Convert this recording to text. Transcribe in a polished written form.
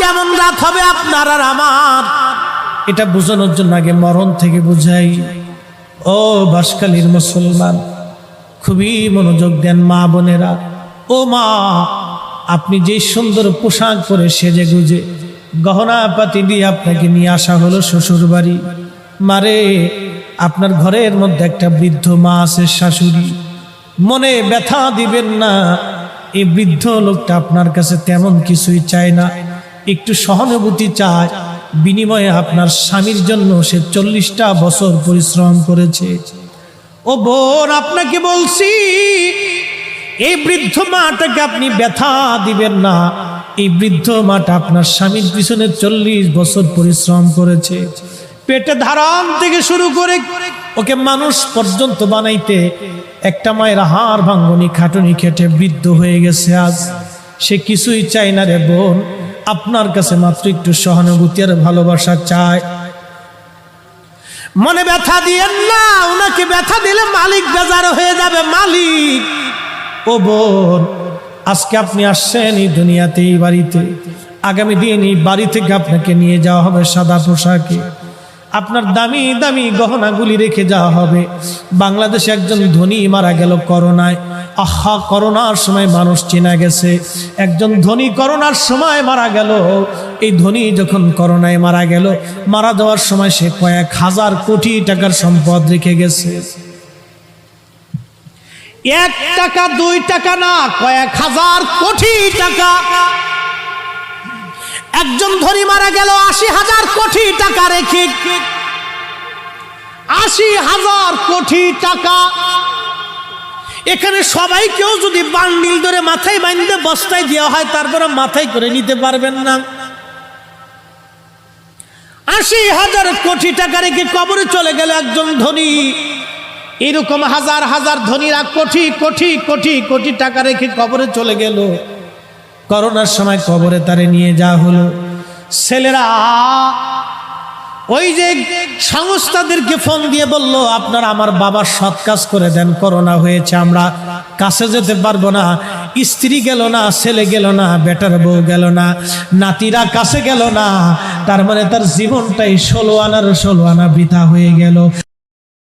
কেমন রাত হবে আপনার আর আমার, এটা বোঝানোর জন্য আগে মরণ থেকে বুঝাই। ও বাঁশখালীর মুসলমান, খুবই মনোযোগ দেন মা বোনেরা। ও মা, আপনি যে সুন্দর পোশাক পরে সেজে গুজে গহনা পাতি দিয়ে আপনাকে নিয়ে আসা হলো শ্বশুর বাড়ি। মারে, আপনার ঘরের মধ্যে একটা বৃদ্ধ মা আছে, শাশুড়ি। মনে ব্যথা দিবেন না, এই বৃদ্ধ লোকটা আপনার কাছে তেমন কিছুই চায় না, একটু সহানুভূতি চায়। বিনিময়ে আপনার স্বামীর জন্য সে 40টা বছর পরিশ্রম করেছে। ও বোন, আপনাকে বলছি, এই বৃদ্ধ মাটাকে আপনি ব্যথা দিবেন না। এই বৃদ্ধ মাটা আপনার স্বামীর পিছনে 40 বছর পরিশ্রম করেছে। পেটে ধারণ থেকে শুরু করে ওকে মানুষ পর্যন্ত বানাইতে একটা মায়ের হাড় ভাঙ্গনি খাটুনি খেটে বৃদ্ধ হয়ে গেছে আজ। সে কিছুই চায় না রে বোন, আপনার কাছে মাত্র একটু সহানুভূতি আর ভালোবাসা চায়। মনে ব্যথা দিয়েন না, ওনাকে ব্যথা দিলে মালিক বেজার হয়ে যাবে। মালিক, ও বোন, আজকে আপনি আসছেন এই দুনিয়াতে, এই বাড়িতে। আগামী দিন এই বাড়ি থেকে আপনাকে নিয়ে যাওয়া হবে সাদা পোশাকে, আপনার দামি দামি গহনাগুলি রেখে যাওয়া হবে। বাংলাদেশে একজন ধনী মারা গেল করোনায়। আহা, করোনার সময় মানুষ চেনা গেছে। একজন ধনী করোনার সময় মারা গেল। এই ধনী যখন করোনায় মারা গেল, মারা যাওয়ার সময় সে কয়েক হাজার কোটি টাকার সম্পদ রেখে গেছে। 1 টাকা 2 টাকা না, কয়েক হাজার কোটি টাকা। একজন ধনী মারা গেল 80,000 কোটি টাকা রেখে। 80,000 কোটি টাকা। এখানে সবাইকেও যদি বান্ডিল ধরে মাথায় বাঁধতে বস্তায় দেওয়া হয়, তারপরে মাথায় করে নিতে পারবেন না। 80,000 কোটি টাকা রেখে কবরে চলে গেল একজন ধনী। এরকম হাজার হাজার ধনীরা কোটি কোটি কোটি কোটি টাকা রেখে কবরে চলে গেল। করোনার সময় কবরে তারে নিয়ে যাওয়া হলো। ছেলেরা ওই যে সংস্থাদেরকে ফোন দিয়ে বলল, আপনারা আমার বাবার সৎ কাজ করে দেন, করোনা হয়েছে, আমরা কাছে যেতে পারবো না। স্ত্রী গেল না, ছেলে গেল না, বেটার বউ গেল না, নাতিরা কাছে গেল না। তার মানে তার জীবনটাই 16 আনার 16 আনা বৃথা হয়ে গেল।